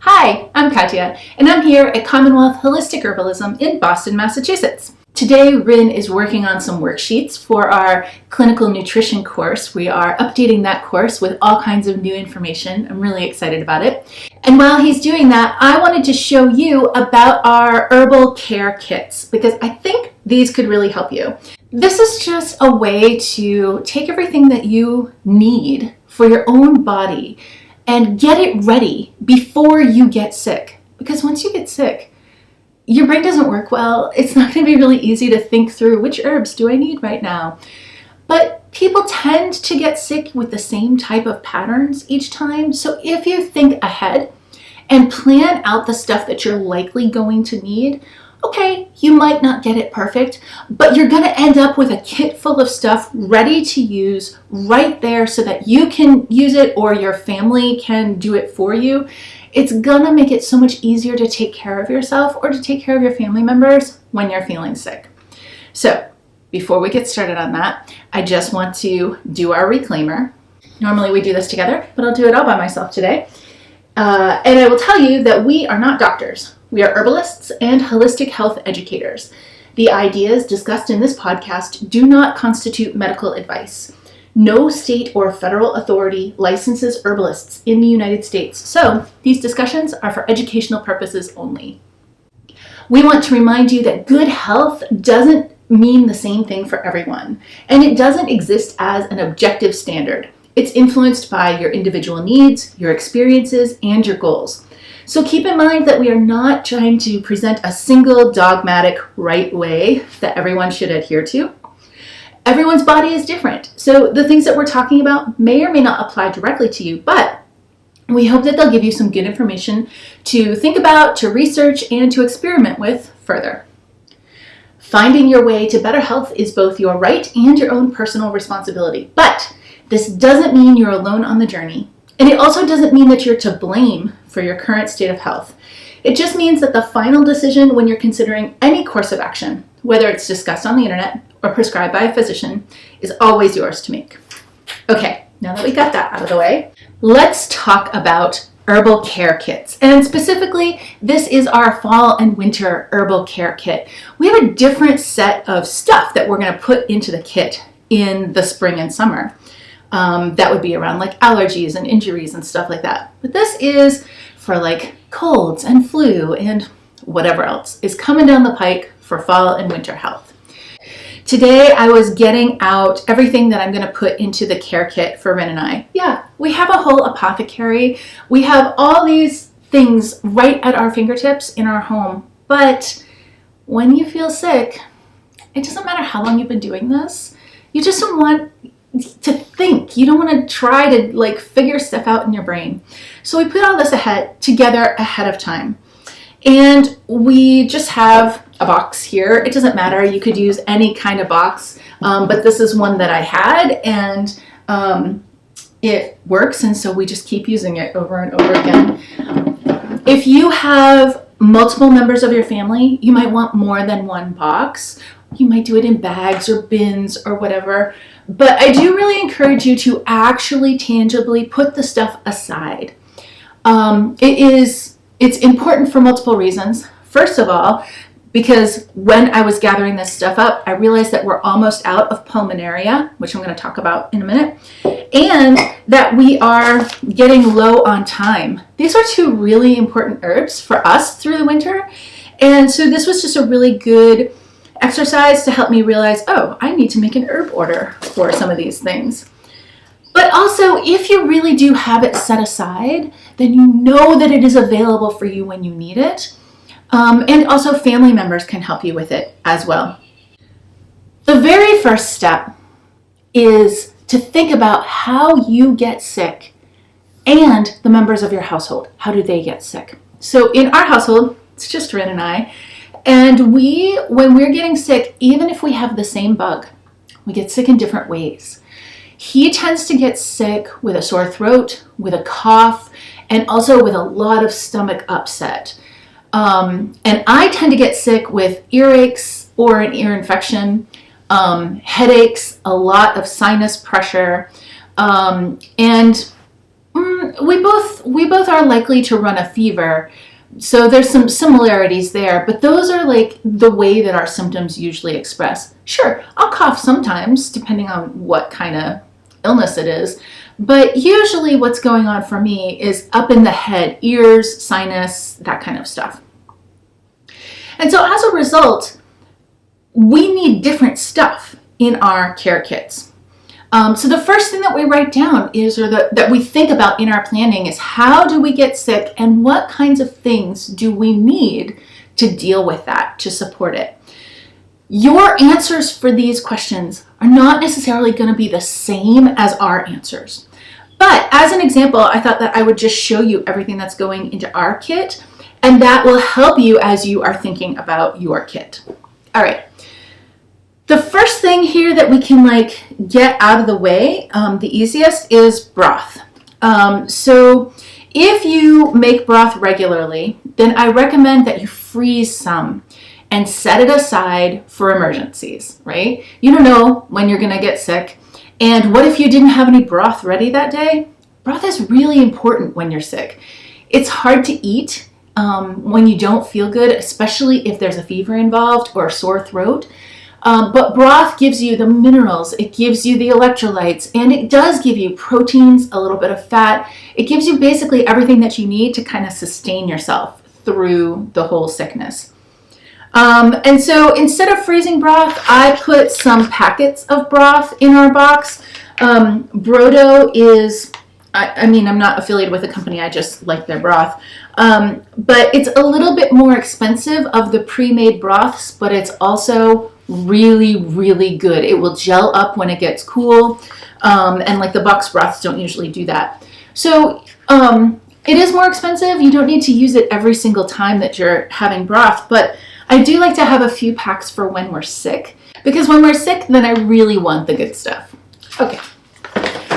Hi, I'm Katya, and I'm here at Commonwealth Holistic Herbalism in Boston, Massachusetts. Today, Rin is working on some worksheets for our clinical nutrition course. We are updating that course with all kinds of new information. I'm really excited about it. And while he's doing that, I wanted to show you about our herbal care kits because I think these could really help you. This is just a way to take everything that you need for your own body and get it ready before you get sick. Because once you get sick, your brain doesn't work well. It's not going to be really easy to think through which herbs do I need right now. But people tend to get sick with the same type of patterns each time. So if you think ahead and plan out the stuff that you're likely going to need, okay, you might not get it perfect, but you're going to end up with a kit full of stuff ready to use right there so that you can use it or your family can do it for you. It's going to make it so much easier to take care of yourself or to take care of your family members when you're feeling sick. So before we get started on that, I just want to do our reclaimer. Normally we do this together, but I'll do it all by myself today. And I will tell you that we are not doctors. We are herbalists and holistic health educators. The ideas discussed in this podcast do not constitute medical advice. No state or federal authority licenses herbalists in the United States, so these discussions are for educational purposes only. We want to remind you that good health doesn't mean the same thing for everyone, and it doesn't exist as an objective standard. It's influenced by your individual needs, your experiences, and your goals. So keep in mind that we are not trying to present a single dogmatic right way that everyone should adhere to. Everyone's body is different, so the things that we're talking about may or may not apply directly to you, but we hope that they'll give you some good information to think about, to research, and to experiment with further. Finding your way to better health is both your right and your own personal responsibility, but this doesn't mean you're alone on the journey, and it also doesn't mean that you're to blame for your current state of health. It just means that the final decision when you're considering any course of action, whether it's discussed on the internet or prescribed by a physician, is always yours to make. Okay, now that we got that out of the way, let's talk about herbal care kits. And specifically, this is our fall and winter herbal care kit. We have a different set of stuff that we're going to put into the kit in the spring and summer. That would be around like allergies and injuries and stuff like that. But this is for like colds and flu and whatever else is coming down the pike for fall and winter health. Today I was getting out everything that I'm going to put into the care kit for Rin and I. Yeah, we have a whole apothecary. We have all these things right at our fingertips in our home. But when you feel sick, it doesn't matter how long you've been doing this. You just don't want to think. You don't want to try to like figure stuff out in your brain. So we put all this together ahead of time. And we just have a box here. It doesn't matter. You could use any kind of box, but this is one that I had and it works. And so we just keep using it over and over again. If you have multiple members of your family, you might want more than one box. You might do it in bags or bins or whatever. But I do really encourage you to actually tangibly put the stuff aside. It's important for multiple reasons. First of all, because when I was gathering this stuff up, I realized that we're almost out of pulmonaria, which I'm going to talk about in a minute, and that we are getting low on time. These are two really important herbs for us through the winter. And so this was just a really good exercise to help me realize, oh, I need to make an herb order for some of these things. But also, if you really do have it set aside, then you know that it is available for you when you need it. And also family members can help you with it as well. The very first step is to think about how you get sick and the members of your household. How do they get sick? So in our household, it's just Rin and I. And when we're getting sick, even if we have the same bug, we get sick in different ways. He tends to get sick with a sore throat, with a cough, and also with a lot of stomach upset. And I tend to get sick with earaches or an ear infection, headaches, a lot of sinus pressure, and we we both are likely to run a fever. So there's some similarities there, but those are like the way that our symptoms usually express. Sure, I'll cough sometimes, depending on what kind of illness it is, but usually what's going on for me is up in the head, ears, sinus, that kind of stuff. And so as a result, we need different stuff in our care kits. So the first thing that we write down is, or that we think about in our planning, is how do we get sick and what kinds of things do we need to deal with that, to support it. Your answers for these questions are not necessarily going to be the same as our answers. But as an example, I thought that I would just show you everything that's going into our kit, and that will help you as you are thinking about your kit. All right. The first thing here that we can get out of the way, the easiest, is broth. So if you make broth regularly, then I recommend that you freeze some and set it aside for emergencies, right? You don't know when you're gonna get sick. And what if you didn't have any broth ready that day? Broth is really important when you're sick. It's hard to eat when you don't feel good, especially if there's a fever involved or a sore throat. But broth gives you the minerals, it gives you the electrolytes, and it does give you proteins, a little bit of fat. It gives you basically everything that you need to kind of sustain yourself through the whole sickness. And so instead of freezing broth, I put some packets of broth in our box. Brodo is, I'm not affiliated with the company, I just like their broth. But it's a little bit more expensive of the pre-made broths, but it's also really, really good. It will gel up when it gets cool. And the box broths don't usually do that. So it is more expensive. You don't need to use it every single time that you're having broth, but I do like to have a few packs for when we're sick, because when we're sick, then I really want the good stuff. Okay.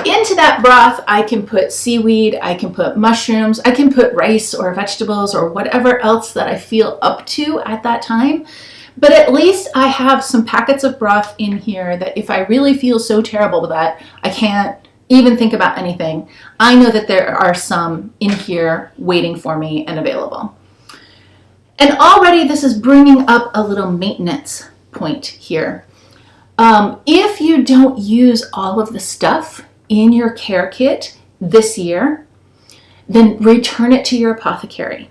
Into that broth, I can put seaweed, I can put mushrooms, I can put rice or vegetables or whatever else that I feel up to at that time. But at least I have some packets of broth in here that if I really feel so terrible that I can't even think about anything, I know that there are some in here waiting for me and available. And already this is bringing up a little maintenance point here. If you don't use all of the stuff in your care kit this year, then return it to your apothecary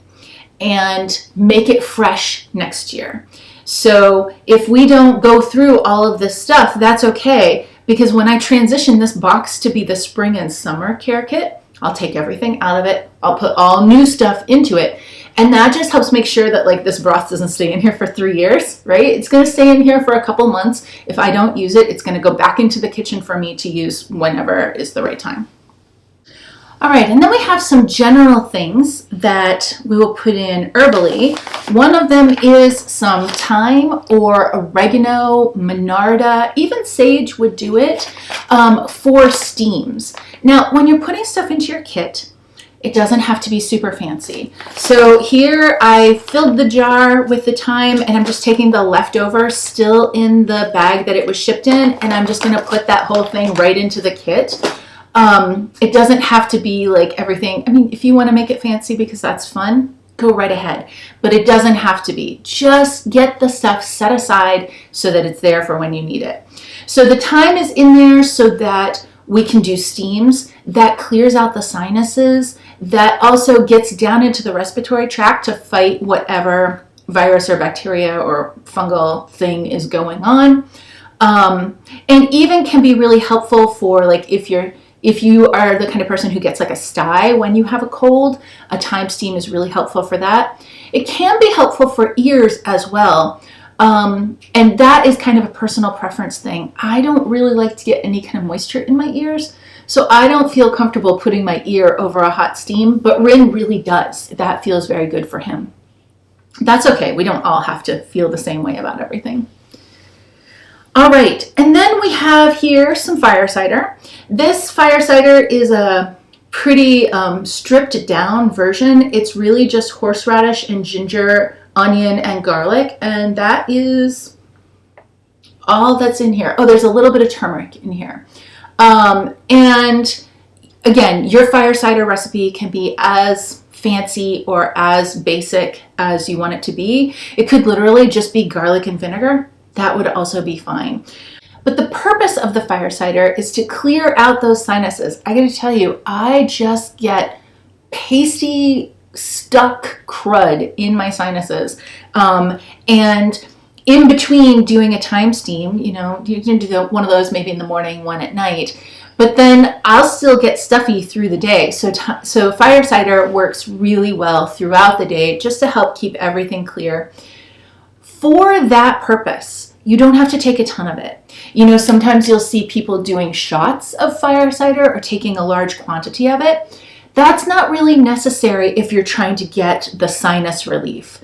and make it fresh next year. So if we don't go through all of this stuff, that's okay, because when I transition this box to be the spring and summer care kit, I'll take everything out of it, I'll put all new stuff into it, and that just helps make sure that this broth doesn't stay in here for 3 years, right? It's going to stay in here for a couple months. If I don't use it, it's going to go back into the kitchen for me to use whenever is the right time. All right, and then we have some general things that we will put in herbally. One of them is some thyme or oregano, monarda, even sage would do it for steams. Now, when you're putting stuff into your kit, it doesn't have to be super fancy. So here I filled the jar with the thyme, and I'm just taking the leftover still in the bag that it was shipped in, and I'm just gonna put that whole thing right into the kit. It doesn't have to be everything. I mean, if you want to make it fancy because that's fun, go right ahead. But it doesn't have to be. Just get the stuff set aside so that it's there for when you need it. So the thyme is in there so that we can do steams. That clears out the sinuses. That also gets down into the respiratory tract to fight whatever virus or bacteria or fungal thing is going on. And even can be really helpful for if you are the kind of person who gets a sty when you have a cold, a thyme steam is really helpful for that. It can be helpful for ears as well. And that is kind of a personal preference thing. I don't really like to get any kind of moisture in my ears, so I don't feel comfortable putting my ear over a hot steam, but Rin really does. That feels very good for him. That's okay. We don't all have to feel the same way about everything. All right, and then we have here some fire cider. This fire cider is a pretty stripped down version. It's really just horseradish and ginger, onion, and garlic, and that is all that's in here. Oh, there's a little bit of turmeric in here. And Again, your fire cider recipe can be as fancy or as basic as you want it to be. It could literally just be garlic and vinegar. That would also be fine. But the purpose of the fire cider is to clear out those sinuses. I gotta tell you, I just get pasty, stuck crud in my sinuses. And in between doing a time steam, you can do one of those maybe in the morning, one at night, but then I'll still get stuffy through the day. So fire cider works really well throughout the day just to help keep everything clear. For that purpose, you don't have to take a ton of it. Sometimes you'll see people doing shots of fire cider or taking a large quantity of it. That's not really necessary if you're trying to get the sinus relief.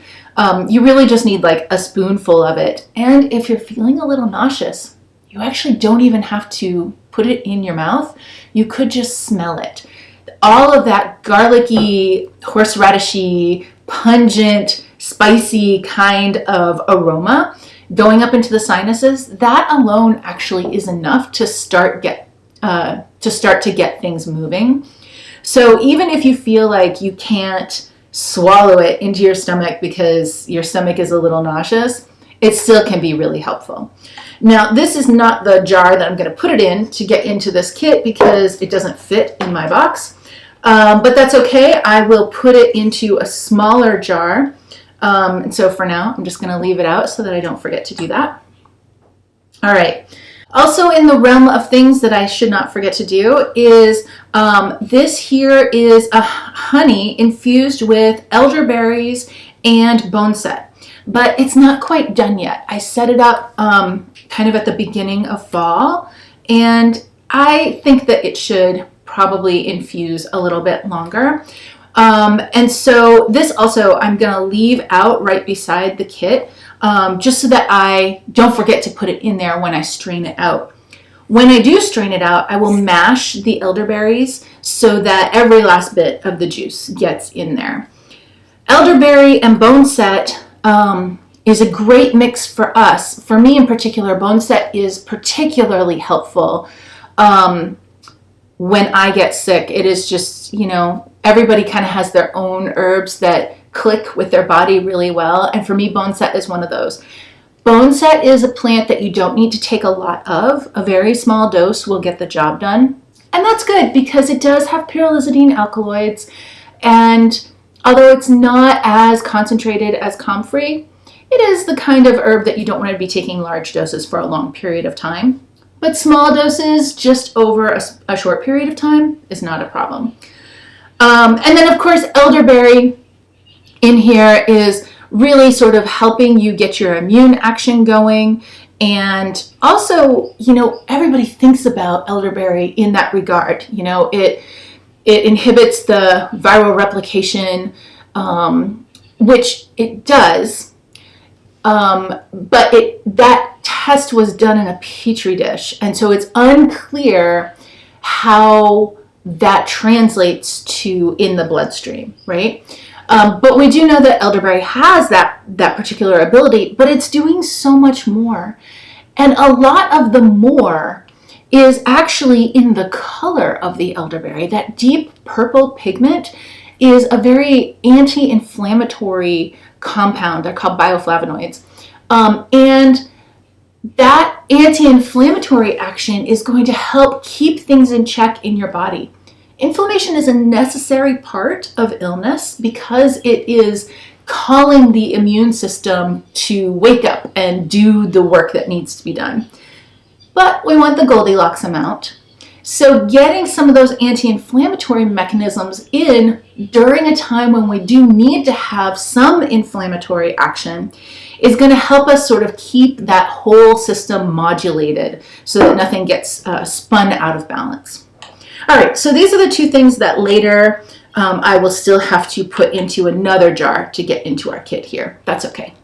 You really just need like a spoonful of it. And if you're feeling a little nauseous, you actually don't even have to put it in your mouth. You could just smell it. All of that garlicky, horseradishy, pungent, spicy kind of aroma going up into the sinuses, that alone actually is enough to start to get things moving. So even if you feel like you can't swallow it into your stomach because your stomach is a little nauseous, it still can be really helpful. Now, this is not the jar that I'm going to put it in to get into this kit because it doesn't fit in my box. But that's okay. I will put it into a smaller jar. And so for now, I'm just going to leave it out so that I don't forget to do that. All right. Also in the realm of things that I should not forget to do is this here is a honey infused with elderberries and boneset, but it's not quite done yet. I set it up kind of at the beginning of fall, and I think that it should probably infuse a little bit longer. And so this also I'm going to leave out right beside the kit just so that I don't forget to put it in there when I strain it out. When I do strain it out, I will mash the elderberries so that every last bit of the juice gets in there. Elderberry and boneset is a great mix for us. For me in particular, boneset is particularly helpful when I get sick. It is just, everybody kind of has their own herbs that click with their body really well. And for me, boneset is one of those. Boneset is a plant that you don't need to take a lot of. A very small dose will get the job done. And that's good because it does have pyrrolizidine alkaloids. And although it's not as concentrated as comfrey, it is the kind of herb that you don't want to be taking large doses for a long period of time. But small doses just over a short period of time is not a problem. And then of course, elderberry in here is really sort of helping you get your immune action going. And also, everybody thinks about elderberry in that regard. It inhibits the viral replication, which it does. But that test was done in a petri dish. And so it's unclear how that translates to in the bloodstream, right? But we do know that elderberry has that particular ability, but it's doing so much more. And a lot of the more is actually in the color of the elderberry. That deep purple pigment is a very anti-inflammatory compound. They're called bioflavonoids. And that anti-inflammatory action is going to help keep things in check in your body. Inflammation is a necessary part of illness because it is calling the immune system to wake up and do the work that needs to be done. But we want the Goldilocks amount. So getting some of those anti-inflammatory mechanisms in during a time when we do need to have some inflammatory action is going to help us sort of keep that whole system modulated so that nothing gets spun out of balance. All right, so these are the two things that later I will still have to put into another jar to get into our kit here. That's okay.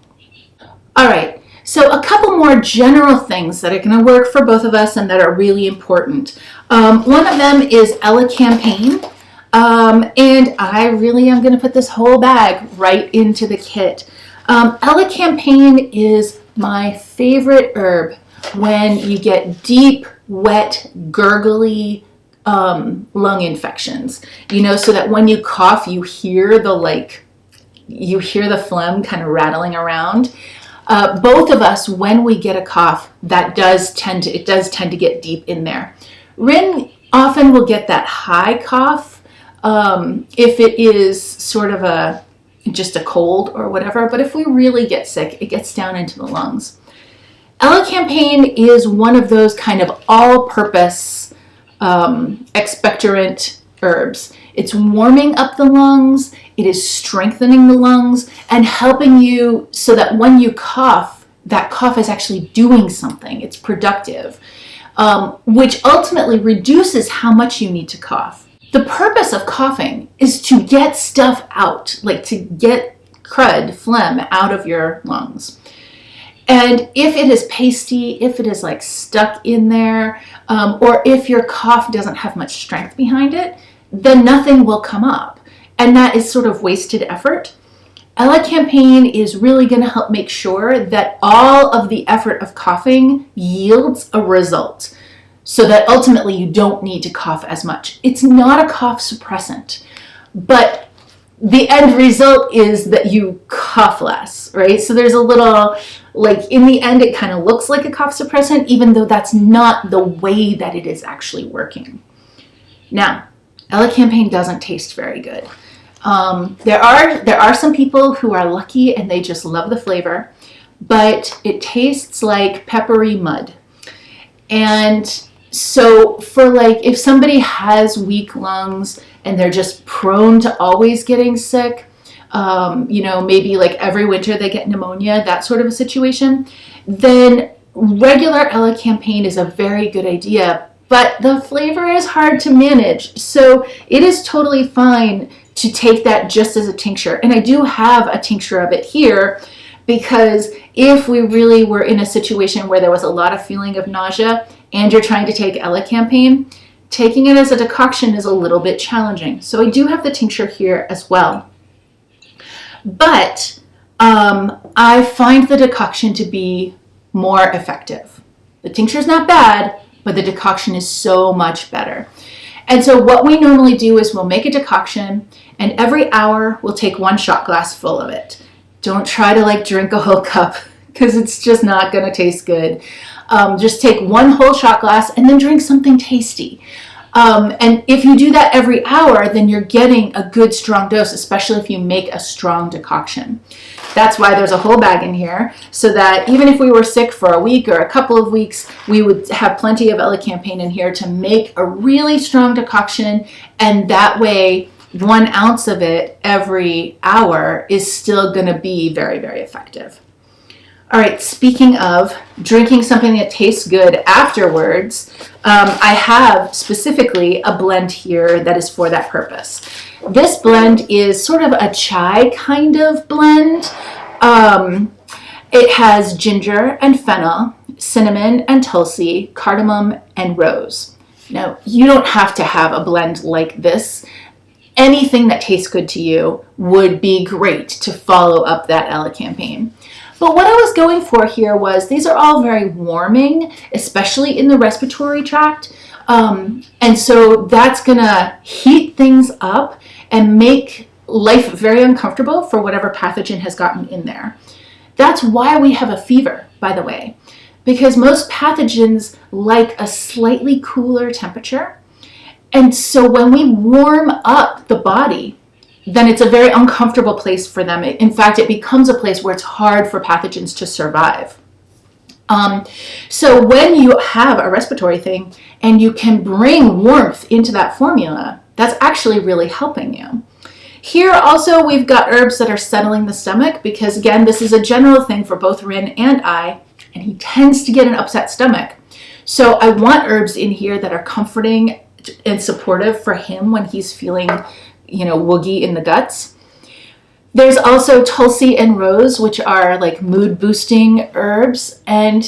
All right, so a couple more general things that are going to work for both of us and that are really important. One of them is elecampane, and I really am going to put this whole bag right into the kit. Elecampane is my favorite herb when you get deep, wet, gurgly lung infections, so that when you cough, you hear the phlegm kind of rattling around. Both of us, when we get a cough, it does tend to get deep in there. Rin often will get that high cough if it is sort of just a cold or whatever, but if we really get sick, it gets down into the lungs. Elecampane is one of those kind of all-purpose expectorant herbs. It's warming up the lungs, it is strengthening the lungs, and helping you so that when you cough, that cough is actually doing something. It's productive, which ultimately reduces how much you need to cough. The purpose of coughing is to get stuff out, like to get phlegm out of your lungs. And if it is pasty, if it is like stuck in there, or if your cough doesn't have much strength behind it, then nothing will come up. And that is sort of wasted effort. Elecampane is really going to help make sure that all of the effort of coughing yields a result, so that ultimately you don't need to cough as much. It's not a cough suppressant, but the end result is that you cough less, right? So there's a little, in the end, it kind of looks like a cough suppressant, even though that's not the way that it is actually working. Now, elecampane doesn't taste very good. There are some people who are lucky and they just love the flavor, but it tastes like peppery mud. And so if somebody has weak lungs and they're just prone to always getting sick, maybe every winter they get pneumonia, that sort of a situation, then regular elecampane is a very good idea, but the flavor is hard to manage. So it is totally fine to take that just as a tincture. And I do have a tincture of it here, because if we really were in a situation where there was a lot of feeling of nausea and you're trying to take elecampane, taking it as a decoction is a little bit challenging. So I do have the tincture here as well. But I find the decoction to be more effective. The tincture is not bad, but the decoction is so much better. And so what we normally do is we'll make a decoction, and every hour we'll take 1 shot glass full of it. Don't try to drink a whole cup, because it's just not going to taste good. Just take 1 whole shot glass and then drink something tasty. And if you do that every hour, then you're getting a good strong dose, especially if you make a strong decoction. That's why there's a whole bag in here, so that even if we were sick for a week or a couple of weeks, we would have plenty of elecampane in here to make a really strong decoction. And that way, 1 ounce of it every hour is still going to be very, very effective. All right, speaking of drinking something that tastes good afterwards, I have specifically a blend here that is for that purpose. This blend is sort of a chai kind of blend. It has ginger and fennel, cinnamon and tulsi, cardamom and rose. Now, you don't have to have a blend like this. Anything that tastes good to you would be great to follow up that elecampane. But what I was going for here was these are all very warming, especially in the respiratory tract. And so that's going to heat things up and make life very uncomfortable for whatever pathogen has gotten in there. That's why we have a fever, by the way, because most pathogens like a slightly cooler temperature. And so when we warm up the body, then it's a very uncomfortable place for them. In fact, it becomes a place where it's hard for pathogens to survive. So when you have a respiratory thing and you can bring warmth into that formula, that's actually really helping you. Here also we've got herbs that are settling the stomach, because again, this is a general thing for both Rin and I, and he tends to get an upset stomach. So I want herbs in here that are comforting and supportive for him when he's feeling woogie in the guts. There's also tulsi and rose, which are like mood boosting herbs. And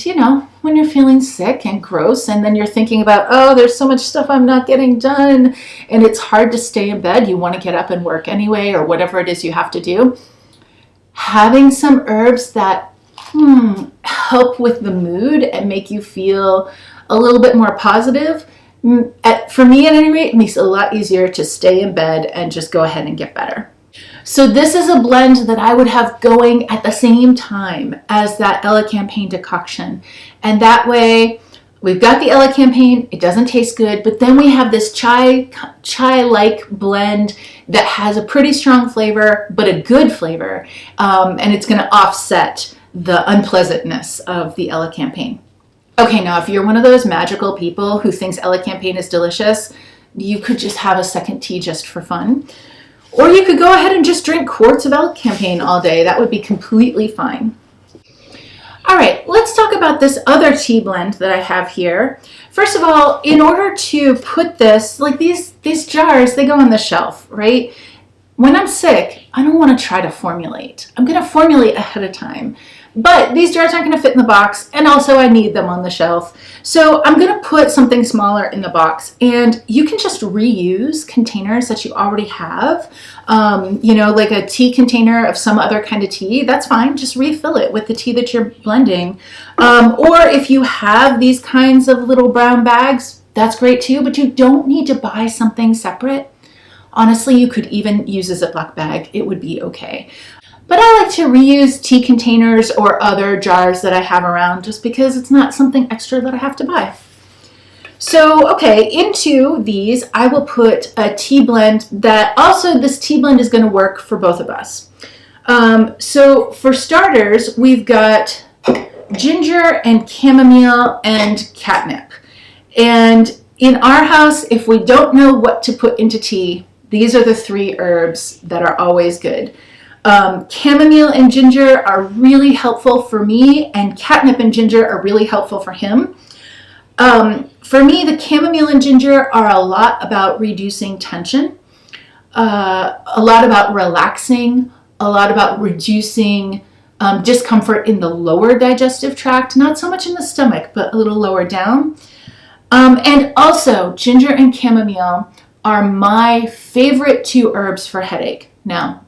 when you're feeling sick and gross, and then you're thinking about, oh, there's so much stuff I'm not getting done, and it's hard to stay in bed, you want to get up and work anyway, or whatever it is you have to do. Having some herbs that help with the mood and make you feel a little bit more positive For me at any rate, it makes it a lot easier to stay in bed and just go ahead and get better. So this is a blend that I would have going at the same time as that elecampane decoction. And that way, we've got the elecampane, it doesn't taste good, but then we have this chai-like blend that has a pretty strong flavor, but a good flavor, and it's gonna offset the unpleasantness of the elecampane. Okay, now if you're one of those magical people who thinks elecampane is delicious, you could just have a second tea just for fun. Or you could go ahead and just drink quarts of elecampane all day. That would be completely fine. All right, let's talk about this other tea blend that I have here. First of all, in order to put this, like these jars, they go on the shelf, right? When I'm sick, I don't want to try to formulate. I'm going to formulate ahead of time. But these jars aren't going to fit in the box, and also I need them on the shelf. So I'm going to put something smaller in the box, and you can just reuse containers that you already have. Like a tea container of some other kind of tea, that's fine. Just refill it with the tea that you're blending. Or if you have these kinds of little brown bags, that's great too, but you don't need to buy something separate. Honestly, you could even use a Ziploc bag. It would be okay. But I like to reuse tea containers or other jars that I have around just because it's not something extra that I have to buy. So, okay, into these, I will put a tea blend that also this tea blend is going to work for both of us. So for starters, we've got ginger and chamomile and catnip. And in our house, if we don't know what to put into tea, these are the three herbs that are always good. Chamomile and ginger are really helpful for me, and catnip and ginger are really helpful for him. For me, the chamomile and ginger are a lot about reducing tension, a lot about relaxing, a lot about reducing discomfort in the lower digestive tract, not so much in the stomach, but a little lower down. And also, ginger and chamomile are my favorite two herbs for headache. Now,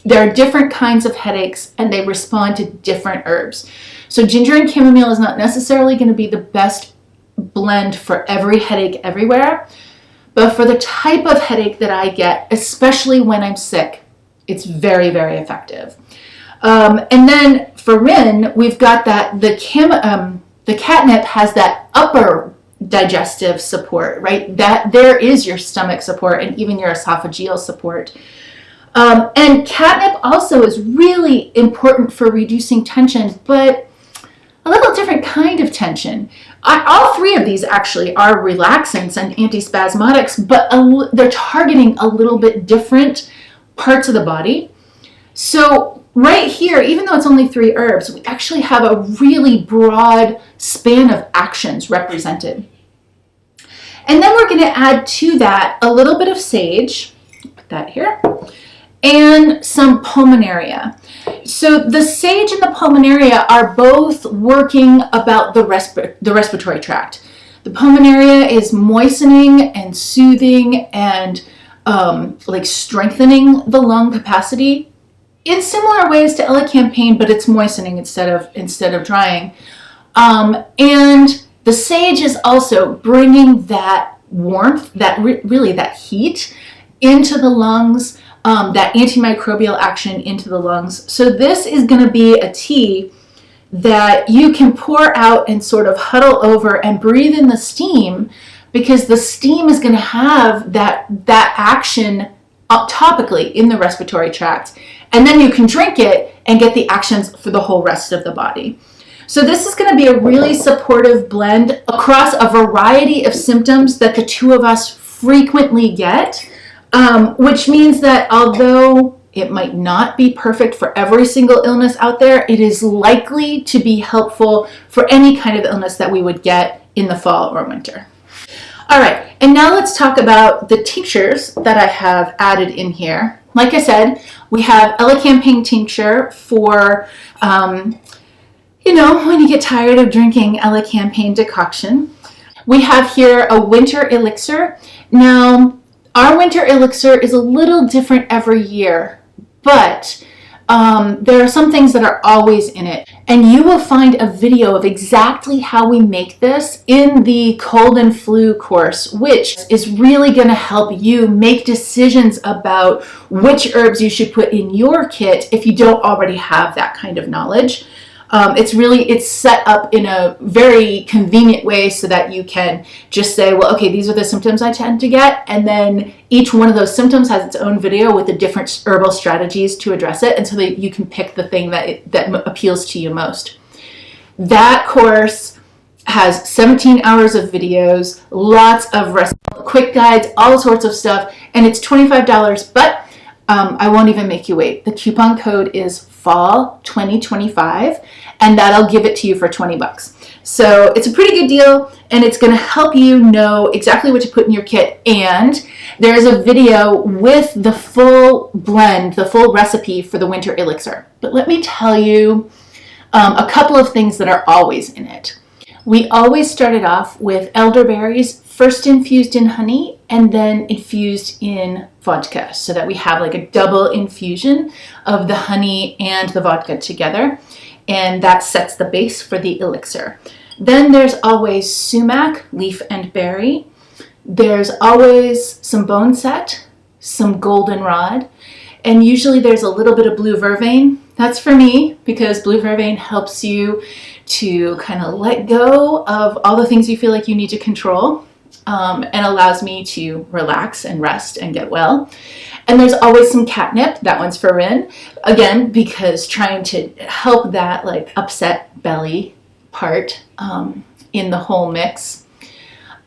there are different kinds of headaches and they respond to different herbs. So ginger and chamomile is not necessarily going to be the best blend for every headache everywhere, but for the type of headache that I get, especially when I'm sick, it's very, very effective. And then for Rin, we've got that the catnip has that upper digestive support, right? That there is your stomach support and even your esophageal support. And catnip also is really important for reducing tension, but a little different kind of tension. All three of these actually are relaxants and antispasmodics, but they're targeting a little bit different parts of the body. So right here, even though it's only three herbs, we actually have a really broad span of actions represented. And then we're going to add to that a little bit of sage, put that here, and some pulmonaria. So the sage and the pulmonaria are both working about the respiratory tract. The pulmonaria is moistening and soothing and like strengthening the lung capacity in similar ways to elecampane, but it's moistening instead of drying. And the sage is also bringing that warmth, really that heat into the lungs. That antimicrobial action into the lungs. So this is going to be a tea that you can pour out and sort of huddle over and breathe in the steam, because the steam is going to have that action topically in the respiratory tract. And then you can drink it and get the actions for the whole rest of the body. So this is going to be a really supportive blend across a variety of symptoms that the two of us frequently get. Which means that although it might not be perfect for every single illness out there, it is likely to be helpful for any kind of illness that we would get in the fall or winter. All right, and now let's talk about the tinctures that I have added in here. Like I said, we have elecampane tincture for, when you get tired of drinking elecampane decoction. We have here a winter elixir. Now, our winter elixir is a little different every year, but There are some things that are always in it, and you will find a video of exactly how we make this in the cold and flu course, which is really going to help you make decisions about which herbs you should put in your kit if you don't already have that kind of knowledge. It's set up in a very convenient way so that you can just say, well, okay, these are the symptoms I tend to get. And then each one of those symptoms has its own video with the different herbal strategies to address it. And so that you can pick the thing that appeals to you most. That course has 17 hours of videos, lots of quick guides, all sorts of stuff. And it's $25, but I won't even make you wait. The coupon code is fall 2025, and that'll give it to you for $20. So it's a pretty good deal, and it's going to help you know exactly what to put in your kit. And there's a video with the full blend, the full recipe for the winter elixir. But let me tell you a couple of things that are always in it. We always started off with elderberries, first infused in honey and then infused in vodka, so that we have like a double infusion of the honey and the vodka together, and that sets the base for the elixir. Then there's always sumac, leaf and berry. There's always some bone set, some goldenrod, and usually there's a little bit of blue vervain. That's for me because blue vervain helps you to kind of let go of all the things you feel like you need to control, and allows me to relax and rest and get well. And there's always some catnip. That one's for Rin, again, because trying to help that like upset belly part in the whole mix.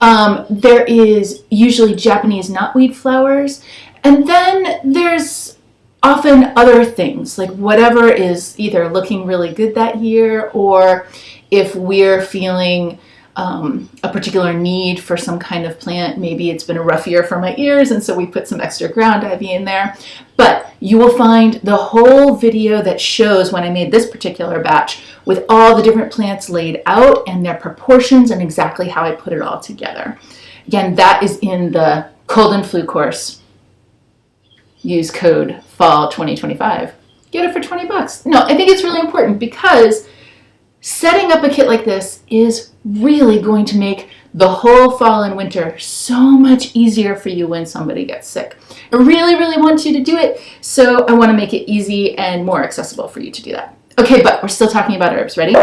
There is usually Japanese knotweed flowers, and then there's often other things, like whatever is either looking really good that year, or if we're feeling a particular need for some kind of plant. Maybe it's been a rough year for my ears, and so we put some extra ground ivy in there. But you will find the whole video that shows when I made this particular batch with all the different plants laid out and their proportions and exactly how I put it all together. Again, that is in the cold and flu course. Use code fall 2025. Get it for $20. No, I think it's really important because setting up a kit like this is really going to make the whole fall and winter so much easier for you when somebody gets sick. I really, really want you to do it, so I want to make it easy and more accessible for you to do that. Okay, but we're still talking about herbs. Ready?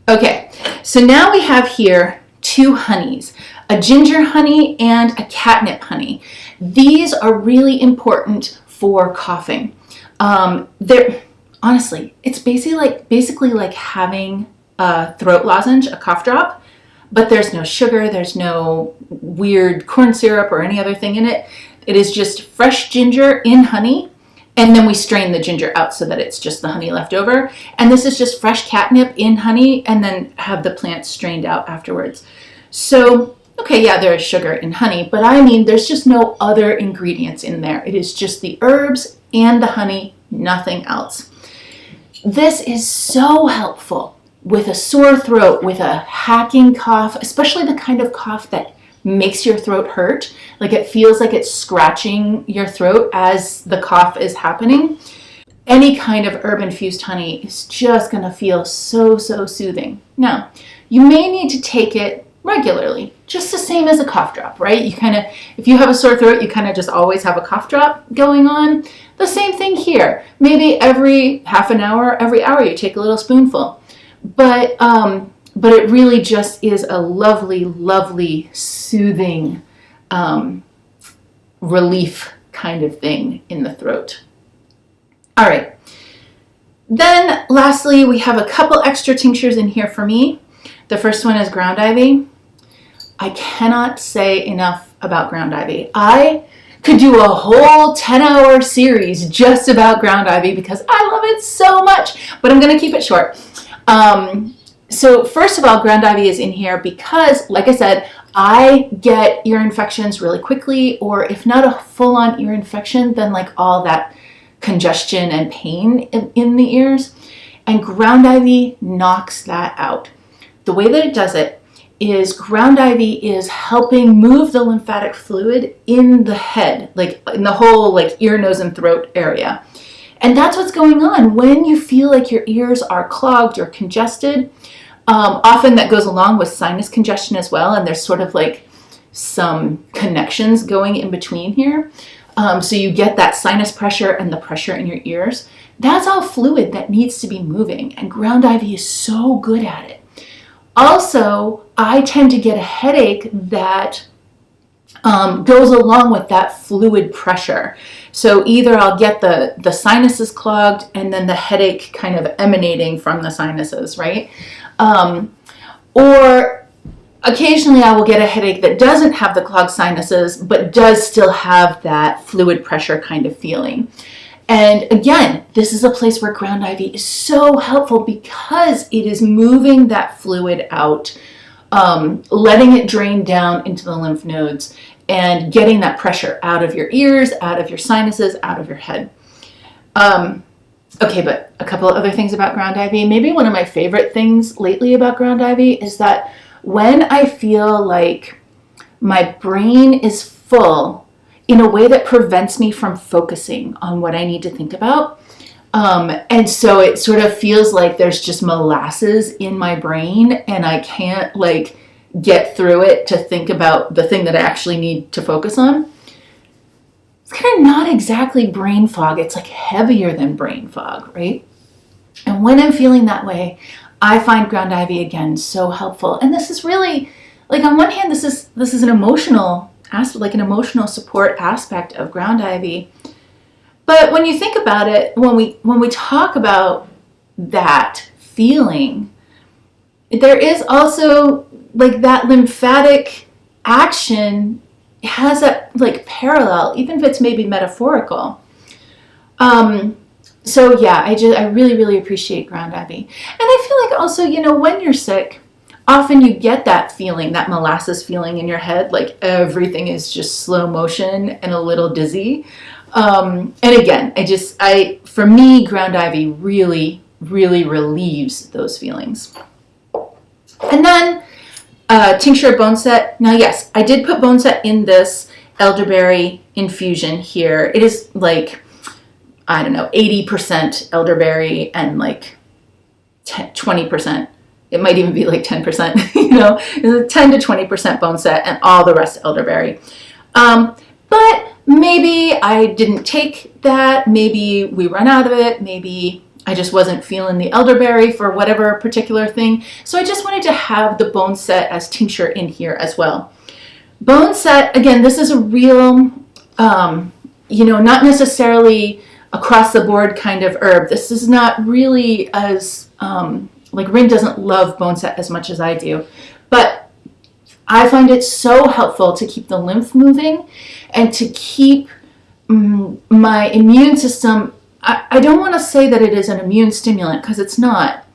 Okay, so now we have here two honeys, a ginger honey and a catnip honey. These are really important for coughing. Honestly, it's basically like having a throat lozenge, a cough drop, but there's no sugar, there's no weird corn syrup or any other thing in it. It is just fresh ginger in honey, and then we strain the ginger out so that it's just the honey left over. And this is just fresh catnip in honey, and then have the plant strained out afterwards. So, okay, yeah, there is sugar in honey, but I mean, there's just no other ingredients in there. It is just the herbs and the honey, nothing else. This is so helpful with a sore throat, with a hacking cough, especially the kind of cough that makes your throat hurt. Like it feels like it's scratching your throat as the cough is happening. Any kind of herb-infused honey is just going to feel so, so soothing. Now, you may need to take it regularly, just the same as a cough drop, right? If you have a sore throat, you kind of just always have a cough drop going on. The same thing here. Maybe every half an hour, every hour, you take a little spoonful. But it really just is a lovely, lovely, soothing relief kind of thing in the throat. All right. Then lastly, we have a couple extra tinctures in here for me. The first one is ground ivy. I cannot say enough about ground ivy. I could do a whole 10-hour series just about ground ivy because I love it so much, but I'm going to keep it short. So first of all, ground ivy is in here because, like I said, I get ear infections really quickly, or if not a full-on ear infection, then like all that congestion and pain in the ears, and ground ivy knocks that out. The way that it does it is ground ivy is helping move the lymphatic fluid in the head, like in the whole like ear, nose, and throat area. And that's what's going on when you feel like your ears are clogged or congested. Often that goes along with sinus congestion as well, and there's sort of like some connections going in between here. So you get that sinus pressure and the pressure in your ears. That's all fluid that needs to be moving, and ground ivy is so good at it. Also, I tend to get a headache that goes along with that fluid pressure. So either I'll get the sinuses clogged and then the headache kind of emanating from the sinuses, right? Or occasionally I will get a headache that doesn't have the clogged sinuses, but does still have that fluid pressure kind of feeling. And again, this is a place where ground ivy is so helpful because it is moving that fluid out, letting it drain down into the lymph nodes and getting that pressure out of your ears, out of your sinuses, out of your head. Okay, but a couple of other things about ground ivy. Maybe one of my favorite things lately about ground ivy is that when I feel like my brain is full in a way that prevents me from focusing on what I need to think about, and so it sort of feels like there's just molasses in my brain and I can't like get through it to think about the thing that I actually need to focus on. It's kind of not exactly brain fog. It's like heavier than brain fog, right? And when I'm feeling that way, I find ground ivy again so helpful. And this is really, like, on one hand, this is an emotional aspect, like an emotional support aspect of ground ivy. But when you think about it, when we talk about that feeling, there is also like that lymphatic action has that like parallel, even if it's maybe metaphorical. So yeah, I really, really appreciate ground ivy. And I feel like also, when you're sick, often you get that feeling, that molasses feeling in your head, like everything is just slow motion and a little dizzy. And again, for me, ground ivy really, really relieves those feelings. And then tincture of bone set. Now, yes, I did put bone set in this elderberry infusion here. It is like, 80% elderberry and like 20%. It might even be like 10%, it's 10 to 20% bone set and all the rest elderberry. But maybe I didn't take that. Maybe we run out of it. Maybe I just wasn't feeling the elderberry for whatever particular thing. So I just wanted to have the bone set as tincture in here as well. Bone set, again, this is a real, not necessarily across the board kind of herb. This is not really as, Rin doesn't love bone set as much as I do. But I find it so helpful to keep the lymph moving and to keep my immune system. I don't want to say that it is an immune stimulant because it's not,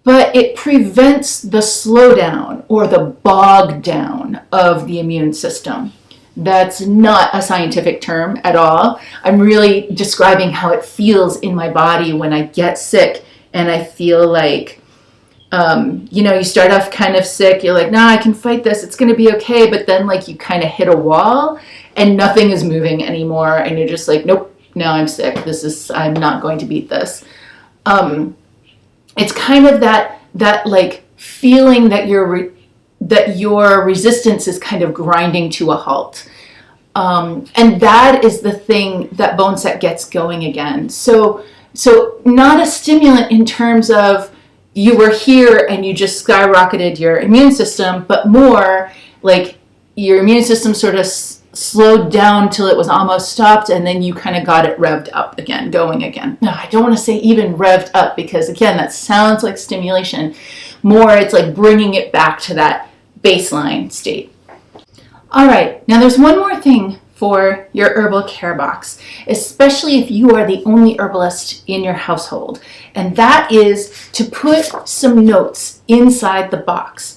but it prevents the slowdown or the bog down of the immune system. That's not a scientific term at all. I'm really describing how it feels in my body when I get sick and I feel like, you start off kind of sick. You're like, I can fight this. It's going to be okay. But then like you kind of hit a wall and nothing is moving anymore. And you're just like, nope. Now I'm sick. I'm not going to beat this. It's kind of that like feeling that your resistance is kind of grinding to a halt. And that is the thing that bone set gets going again. So not a stimulant in terms of you were here and you just skyrocketed your immune system, but more like your immune system sort of slowed down till it was almost stopped, and then you kind of got it revved up again, going again. No, I don't want to say even revved up because, again, that sounds like stimulation. More, it's like bringing it back to that baseline state. All right, now there's one more thing for your herbal care box, especially if you are the only herbalist in your household, and that is to put some notes inside the box.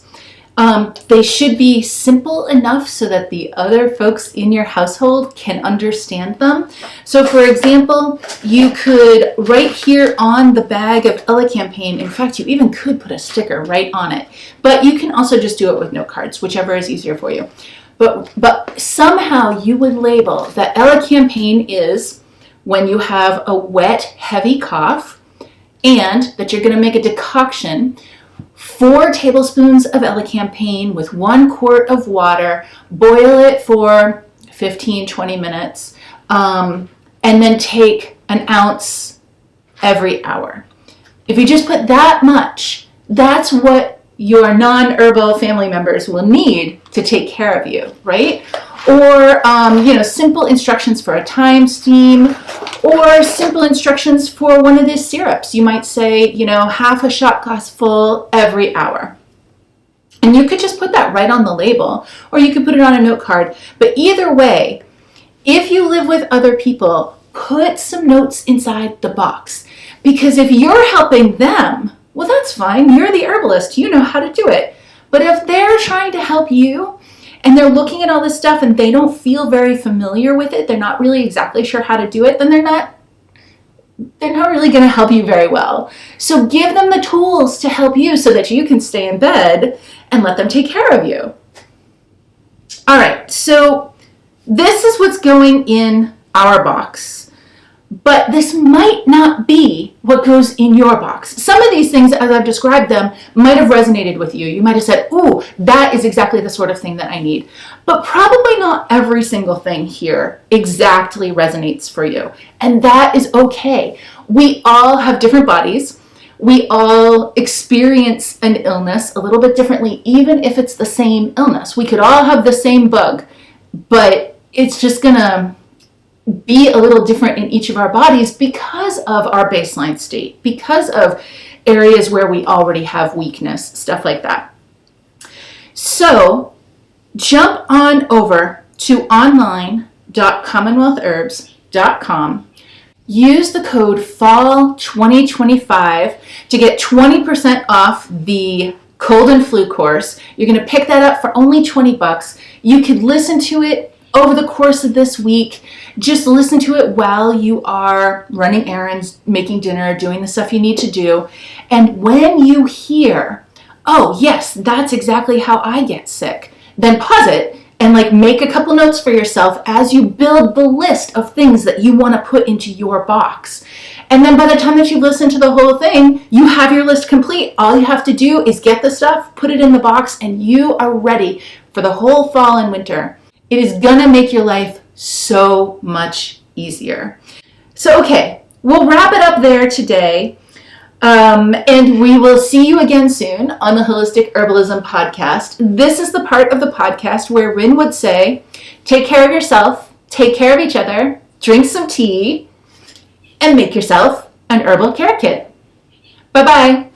They should be simple enough so that the other folks in your household can understand them. So for example, you could right here on the bag of Elecampaign, in fact, you even could put a sticker right on it, but you can also just do it with note cards, whichever is easier for you. But somehow you would label that Elecampaign is when you have a wet, heavy cough, and that you're going to make a decoction, 4 tablespoons of elecampane with 1 quart of water, boil it for 15-20 minutes, and then take an ounce every hour. If you just put that much, that's what your non-herbal family members will need to take care of you, right? Or, simple instructions for a time steam, or simple instructions for one of these syrups. You might say, half a shot glass full every hour. And you could just put that right on the label, or you could put it on a note card. But either way, if you live with other people, put some notes inside the box. Because if you're helping them, well, that's fine. You're the herbalist. You know how to do it. But if they're trying to help you and they're looking at all this stuff and they don't feel very familiar with it, they're not really exactly sure how to do it, then they're not really going to help you very well. So give them the tools to help you so that you can stay in bed and let them take care of you. All right, so this is what's going in our box. But this might not be what goes in your box. Some of these things, as I've described them, might have resonated with you. You might have said, ooh, that is exactly the sort of thing that I need. But probably not every single thing here exactly resonates for you. And that is okay. We all have different bodies. We all experience an illness a little bit differently, even if it's the same illness. We could all have the same bug, but it's just going to be a little different in each of our bodies because of our baseline state, because of areas where we already have weakness, stuff like that. So jump on over to online.commonwealthherbs.com. Use the code FALL2025 to get 20% off the cold and flu course. You're going to pick that up for only $20. You could listen to it over the course of this week. Just listen to it while you are running errands, making dinner, doing the stuff you need to do. And when you hear, oh yes, that's exactly how I get sick, then pause it and make a couple notes for yourself as you build the list of things that you want to put into your box. And then by the time that you've listened to the whole thing, you have your list complete. All you have to do is get the stuff, put it in the box, and you are ready for the whole fall and winter. It is gonna make your life so much easier. So, okay, we'll wrap it up there today. And we will see you again soon on the Holistic Herbalism podcast. This is the part of the podcast where Rin would say, take care of yourself, take care of each other, drink some tea, and make yourself an herbal care kit. Bye-bye.